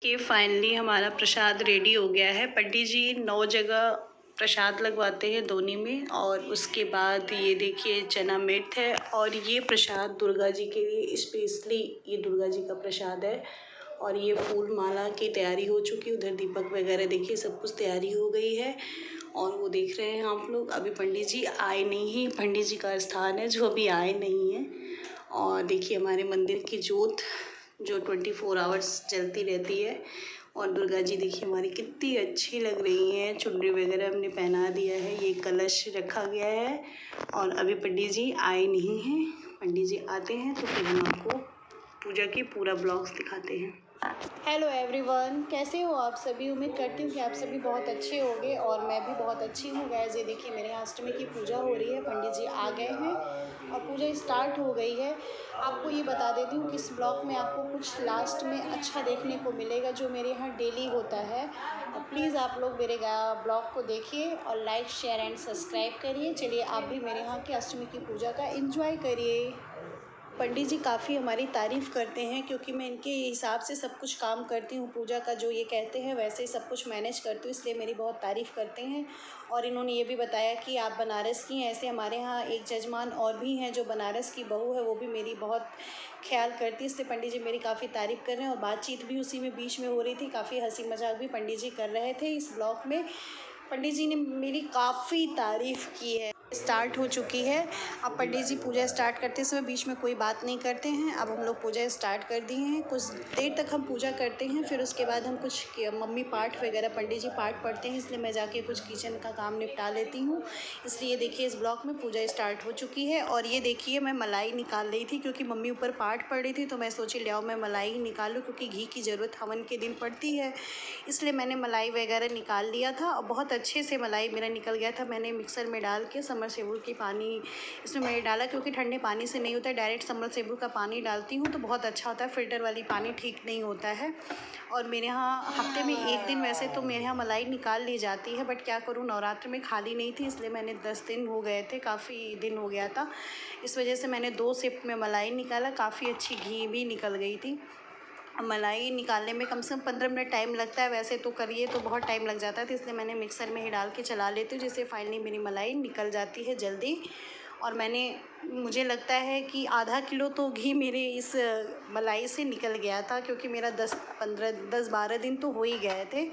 कि फाइनली हमारा प्रसाद रेडी हो गया है। पंडित जी 9 जगह प्रसाद लगवाते हैं दोनी में, और उसके बाद ये देखिए चना मिर्च है, और ये प्रसाद दुर्गा जी के लिए स्पेशली, ये दुर्गा जी का प्रसाद है। और ये फूल माला की तैयारी हो चुकी है, उधर दीपक वगैरह देखिए सब कुछ तैयारी हो गई है। और वो देख रहे हैं आप लोग, अभी पंडित जी आए नहीं हैं, पंडित जी का स्थान है जो अभी आए नहीं हैं। और देखिए हमारे मंदिर की जोत जो 24 आवर्स जलती रहती है। और दुर्गा जी देखिए हमारी कितनी अच्छी लग रही हैं, चुनरी वगैरह हमने पहना दिया है, ये कलश रखा गया है। और अभी पंडित जी आए नहीं हैं, पंडित जी आते हैं तो फिर हम आपको पूजा की पूरा ब्लॉग्स दिखाते हैं। हेलो एवरीवन, कैसे हो आप सभी। उम्मीद करती हूँ कि आप सभी बहुत अच्छे होंगे और मैं भी बहुत अच्छी हूँ। गैस ये देखिए मेरे यहाँ अष्टमी की पूजा हो रही है, पंडित जी आ गए हैं और पूजा स्टार्ट हो गई है। आपको ये बता देती हूँ कि इस ब्लॉग में आपको कुछ लास्ट में अच्छा देखने को मिलेगा जो मेरे यहाँ डेली होता है। और प्लीज़ आप लोग मेरे ब्लॉग को देखिए और लाइक शेयर एंड सब्सक्राइब करिए। चलिए आप भी मेरे यहाँ की अष्टमी की पूजा का एंजॉय करिए। पंडित जी काफ़ी हमारी तारीफ़ करते हैं क्योंकि मैं इनके हिसाब से सब कुछ काम करती हूँ, पूजा का जो ये कहते हैं वैसे ही सब कुछ मैनेज करती हूँ, इसलिए मेरी बहुत तारीफ़ करते हैं। और इन्होंने ये भी बताया कि आप बनारस की हैं, ऐसे हमारे यहाँ एक जजमान और भी हैं जो बनारस की बहू है, वो भी मेरी बहुत ख्याल करती है, इसलिए पंडित जी मेरी काफ़ी तारीफ़ कर रहे हैं। और बातचीत भी उसी में बीच में हो रही थी, काफ़ी हंसी मजाक भी पंडित जी कर रहे थे इस ब्लॉग में। पंडित जी ने मेरी काफ़ी तारीफ़ की है। स्टार्ट हो चुकी है। अब पंडित जी पूजा स्टार्ट करते समय बीच में कोई बात नहीं करते हैं। अब हम लोग पूजा स्टार्ट कर दिए हैं, कुछ देर तक हम पूजा करते हैं, फिर उसके बाद हम कुछ मम्मी पाठ वगैरह, पंडित जी पाठ पढ़ते हैं, इसलिए मैं जाके कुछ किचन का काम निपटा लेती हूँ। इसलिए देखिए इस ब्लॉक में पूजा स्टार्ट हो चुकी है। और ये देखिए मैं मलाई निकाल रही थी क्योंकि मम्मी ऊपर पाठ पढ़ रही थी, तो मैं सोची ले आओ मैं मलाई ही निकालूँ क्योंकि घी की ज़रूरत हवन के दिन पड़ती है, इसलिए मैंने मलाई वगैरह निकाल लिया था। और बहुत अच्छे से मलाई मेरा निकल गया था। मैंने मिक्सर में डाल के समरसेबुल की पानी इसमें मैंने डाला क्योंकि ठंडे पानी से नहीं होता है, डायरेक्ट समरसेबुल का पानी डालती हूँ तो बहुत अच्छा होता है, फ़िल्टर वाली पानी ठीक नहीं होता है। और मेरे यहाँ हफ्ते में एक दिन वैसे तो मेरे यहाँ मलाई निकाल ली जाती है, बट क्या करूँ नवरात्र में खाली नहीं थी, इसलिए मैंने 10 दिन हो गए थे, काफ़ी दिन हो गया था, इस वजह से मैंने 2 शिफ्ट में मलाई निकाला, काफ़ी अच्छी घी भी निकल गई थी। मलाई निकालने में कम से कम 15 मिनट टाइम लगता है, वैसे तो करिए तो बहुत टाइम लग जाता है, तो इसलिए मैंने मिक्सर में ही डाल के चला लेती हूँ, जिससे फाइनली मेरी मलाई निकल जाती है जल्दी। और मुझे लगता है कि आधा किलो तो घी मेरे इस मलाई से निकल गया था, क्योंकि मेरा 10-12 दिन तो हो ही गए थे।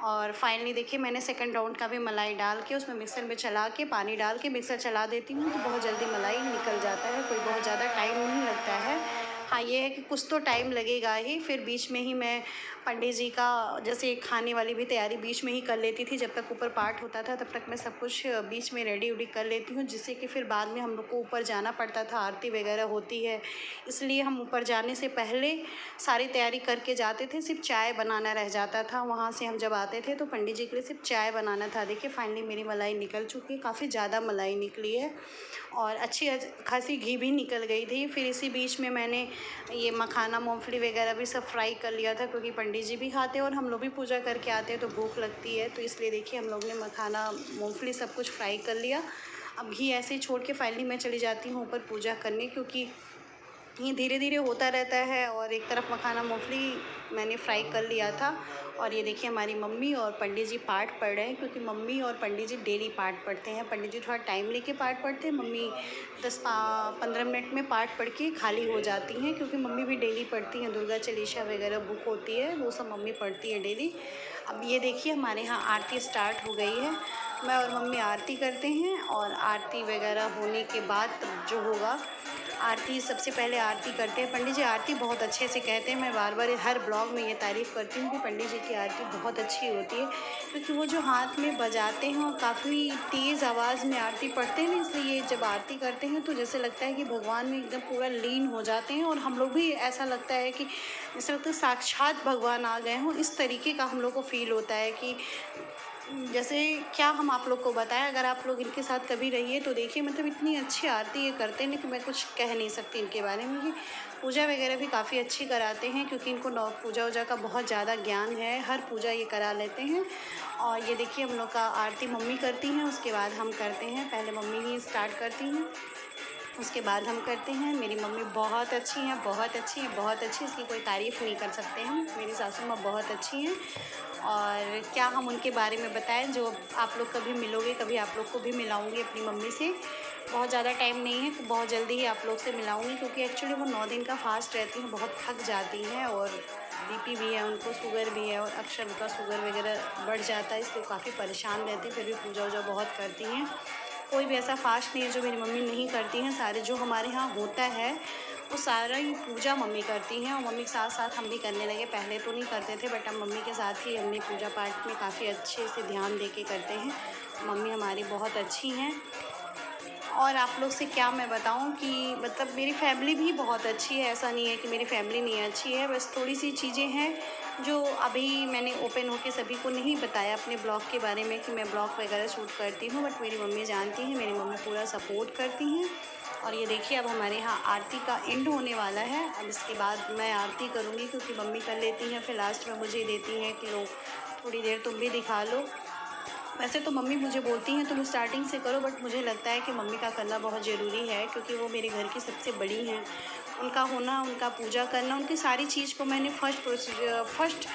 और फाइनली देखिए मैंने सेकंड राउंड का भी मलाई डाल के उसमें मिक्सर में चला के पानी डाल के मिक्सर चला देती हूँ तो बहुत जल्दी मलाई निकल जाता है, कोई बहुत ज़्यादा टाइम नहीं लगता है। हाँ ये है कि कुछ तो टाइम लगेगा ही, फिर बीच में ही मैं पंडित जी का जैसे खाने वाली भी तैयारी बीच में ही कर लेती थी, जब तक ऊपर पाठ होता था तब तक मैं सब कुछ बीच में रेडी उडी कर लेती हूँ, जिससे कि फिर बाद में हम लोग को ऊपर जाना पड़ता था, आरती वगैरह होती है, इसलिए हम ऊपर जाने से पहले सारी तैयारी करके जाते थे। सिर्फ चाय बनाना रह जाता था, वहाँ से हम जब आते थे तो पंडित जी के लिए सिर्फ चाय बनाना था। देखिए फाइनली मेरी मलाई निकल चुकी है, काफ़ी ज़्यादा मलाई निकली है और अच्छी खासी घी भी निकल गई थी। फिर इसी बीच में मैंने ये मखाना मूंगफली वगैरह भी सब फ्राई कर लिया था, क्योंकि पंडित जी भी खाते हैं और हम लोग भी पूजा करके आते हैं तो भूख लगती है, तो इसलिए देखिए हम लोग ने मखाना मूंगफली सब कुछ फ्राई कर लिया। अब घी ऐसे ही छोड़ के फाइनली मैं चली जाती हूँ ऊपर पूजा करने, क्योंकि ये धीरे धीरे होता रहता है। और एक तरफ मखाना मूंगफली मैंने फ्राई कर लिया था। और ये देखिए हमारी मम्मी और पंडित जी पाठ पढ़ रहे हैं, क्योंकि मम्मी और पंडित जी डेली पाठ पढ़ते हैं। पंडित जी थोड़ा टाइम लेके पाठ पढ़ते हैं, मम्मी 10-15 मिनट में पाठ पढ़ के खाली हो जाती हैं, क्योंकि मम्मी भी डेली पढ़ती हैं, दुर्गा चालीसा वगैरह बुक होती है वो सब मम्मी पढ़ती है डेली। अब ये देखिए हमारे यहाँ आरती स्टार्ट हो गई है, मैं और मम्मी आरती करते हैं। और आरती वगैरह होने के बाद तब जो होगा, आरती सबसे पहले आरती करते हैं। पंडित जी आरती बहुत अच्छे से कहते हैं, मैं बार बार हर ब्लॉग में ये तारीफ़ करती हूँ कि पंडित जी की आरती बहुत अच्छी होती है, क्योंकि वो जो हाथ में बजाते हैं और काफ़ी तेज़ आवाज़ में आरती पढ़ते हैं ना, इसलिए जब आरती करते हैं तो जैसे लगता है कि भगवान में एकदम पूरा लीन हो जाते हैं। और हम लोग भी ऐसा लगता है कि जैसे लगता है साक्षात भगवान आ गए हों, इस तरीके का हम लोग को फ़ील होता है कि जैसे क्या हम आप लोग को बताएं, अगर आप लोग इनके साथ कभी रहिए तो देखिए, मतलब इतनी अच्छी आरती ये करते हैं ना कि मैं कुछ कह नहीं सकती इनके बारे में। ये पूजा वगैरह भी काफ़ी अच्छी कराते हैं, क्योंकि इनको नौ पूजा वूजा का बहुत ज़्यादा ज्ञान है, हर पूजा ये करा लेते हैं। और ये देखिए हम लोग का आरती मम्मी करती हैं, उसके बाद हम करते हैं, पहले मम्मी ही स्टार्ट करती हैं। उसके बाद हम करते हैं। मेरी मम्मी बहुत अच्छी हैं, बहुत अच्छी हैं, बहुत अच्छी, इसकी कोई तारीफ़ नहीं कर सकते हम। मेरी सासू माँ बहुत अच्छी हैं और क्या हम उनके बारे में बताएं। जो आप लोग कभी मिलोगे, कभी आप लोग को भी मिलाऊंगी अपनी मम्मी से। बहुत ज़्यादा टाइम नहीं है, बहुत जल्दी ही आप लोग से मिलाऊंगी, क्योंकि एक्चुअली वो 9 दिन का फास्ट रहती हैं, बहुत थक जाती हैं और बीपी भी है उनको, शुगर भी है और अक्सर उनका शुगर वगैरह बढ़ जाता है, इसलिए काफ़ी परेशान रहती हैं। फिर भी पूजा वूजा बहुत करती हैं। कोई भी ऐसा फास्ट नहीं है जो मेरी मम्मी नहीं करती हैं। सारे जो हमारे यहाँ होता है वो सारा ही पूजा मम्मी करती हैं और मम्मी के साथ साथ हम भी करने लगे। पहले तो नहीं करते थे, बट अब मम्मी के साथ ही हम भी पूजा पाठ में काफ़ी अच्छे से ध्यान दे के करते हैं। मम्मी हमारी बहुत अच्छी हैं। और आप लोग से क्या मैं बताऊं कि मतलब मेरी फैमिली भी बहुत अच्छी है, ऐसा नहीं है कि मेरी फैमिली नहीं अच्छी है। बस थोड़ी सी चीज़ें हैं जो अभी मैंने ओपन होके सभी को नहीं बताया अपने ब्लॉग के बारे में कि मैं ब्लॉग वगैरह शूट करती हूँ, बट मेरी मम्मी जानती हैं, मेरी मम्मी पूरा सपोर्ट करती हैं। और ये देखिए अब हमारे यहाँ आरती का एंड होने वाला है। अब इसके बाद मैं आरती करूँगी, क्योंकि मम्मी कर लेती हैं, फिर लास्ट में मुझे देती हैं कि लो थोड़ी देर तुम भी दिखा लो। वैसे तो मम्मी मुझे बोलती हैं तुम स्टार्टिंग से करो, बट मुझे लगता है कि मम्मी का करना बहुत ज़रूरी है, क्योंकि वो मेरे घर की सबसे बड़ी हैं। उनका होना, उनका पूजा करना, उनकी सारी चीज़ को मैंने फर्स्ट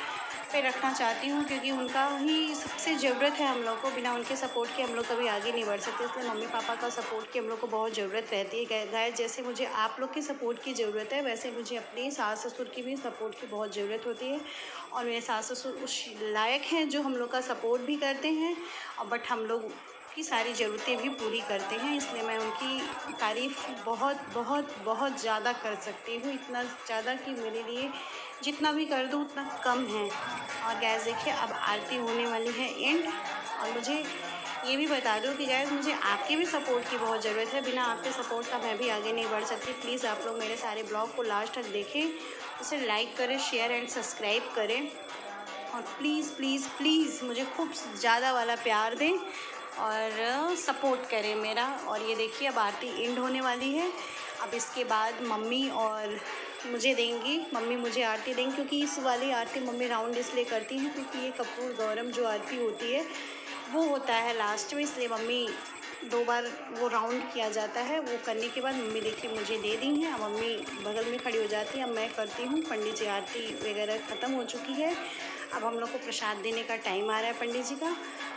पे रखना चाहती हूँ, क्योंकि उनका ही सबसे ज़रूरत है हम लोग को। बिना उनके सपोर्ट के हम लोग कभी आगे नहीं बढ़ सकते, इसलिए मम्मी पापा का सपोर्ट की हम लोग को बहुत ज़रूरत रहती है। गाइस, जैसे मुझे आप लोग की सपोर्ट की ज़रूरत है, वैसे मुझे अपने सास ससुर की भी सपोर्ट की बहुत ज़रूरत होती है। और मेरे सास ससुर उस लायक हैं जो हम लोग का सपोर्ट भी करते हैं, और बट हम लोग की सारी ज़रूरतें भी पूरी करते हैं। इसलिए मैं उनकी तारीफ़ बहुत बहुत बहुत ज़्यादा कर सकती हूँ, इतना ज़्यादा कि मेरे लिए जितना भी कर दूँ उतना कम है। और गैस देखिए अब आरती होने वाली है एंड। और मुझे ये भी बता दूँ कि गैस मुझे आपके भी सपोर्ट की बहुत ज़रूरत है। बिना आपके सपोर्ट का मैं भी आगे नहीं बढ़ सकती। प्लीज़ आप लोग मेरे सारे ब्लॉग को लास्ट तक देखें, उसे लाइक करें, शेयर एंड सब्सक्राइब करें, और प्लीज़ प्लीज़ प्लीज़ मुझे खूब ज़्यादा वाला प्यार दें और सपोर्ट करें मेरा। और ये देखिए अब आरती एंड होने वाली है। अब इसके बाद मम्मी और मुझे देंगी, मम्मी मुझे आरती देंगी, क्योंकि इस वाली आरती मम्मी राउंड इसलिए करती हैं क्योंकि ये कपूर गौरम जो आरती होती है वो होता है लास्ट में, इसलिए मम्मी 2 बार वो राउंड किया जाता है। वो करने के बाद मम्मी देखिए मुझे दे दी हैं। अब मम्मी बगल में खड़ी हो जाती है, अब मैं करती हूँ। पंडित जी आरती वगैरह ख़त्म हो चुकी है। अब हम लोग को प्रसाद देने का टाइम आ रहा है पंडित जी का।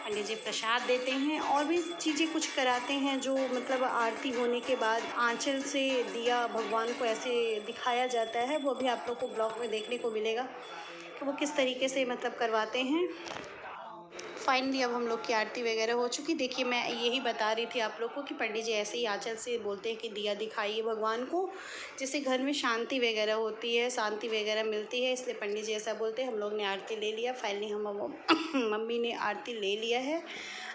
पंडित जी प्रसाद देते हैं और भी चीज़ें कुछ कराते हैं, जो मतलब आरती होने के बाद आंचल से दिया भगवान को ऐसे दिखाया जाता है। वो भी आप लोग को ब्लॉग में देखने को मिलेगा कि वो किस तरीके से मतलब करवाते हैं। फाइनली अब हम लोग की आरती वगैरह हो चुकी। देखिए मैं यही बता रही थी आप लोग को कि पंडित जी ऐसे ही आंचल से बोलते हैं कि दिया दिखाइए भगवान को, जिससे घर में शांति वगैरह होती है, शांति वगैरह मिलती है, इसलिए पंडित जी ऐसा बोलते हैं। हम लोग ने आरती ले लिया फाइनली, हम मम्मी ने आरती ले लिया है।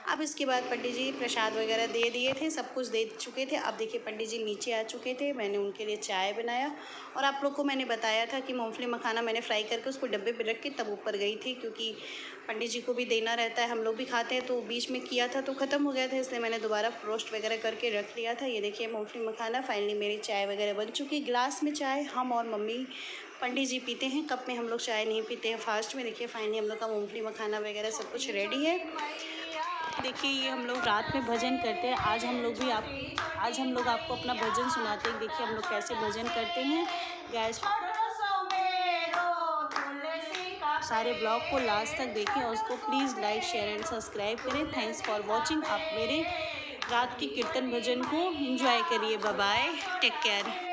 अब इसके बाद पंडित जी प्रसाद वगैरह दे दिए थे, सब कुछ दे चुके थे। अब देखिए पंडित जी नीचे आ चुके थे, मैंने उनके लिए चाय बनाया। और आप लोग को मैंने बताया था कि मूंगफली मखाना मैंने फ्राई करके उसको डब्बे पे रख के तब ऊपर गई थी, क्योंकि पंडित जी को भी देना रहता है, हम लोग भी खाते हैं। तो बीच में किया था तो ख़त्म हो गया था, इसलिए मैंने दोबारा रोस्ट वगैरह करके रख लिया था। ये देखिए मूंगफली मखाना। फाइनली मेरी चाय वगैरह बन चुकी। गिलास में चाय हम और मम्मी पंडित जी पीते हैं, कप में हम लोग चाय नहीं पीते हैं फास्ट में। देखिए फाइनली हम लोग का मूंगफली मखाना वगैरह सब कुछ रेडी है। देखिए ये हम लोग रात में भजन करते हैं। आज हम लोग आपको अपना भजन सुनाते हैं। देखिए हम लोग कैसे भजन करते हैं। गैस सारे ब्लॉग को लास्ट तक देखें और उसको please like share and subscribe करें। Thanks for watching. आप मेरे रात की कीर्तन भजन को एंजॉय करिए। Bye bye, take care.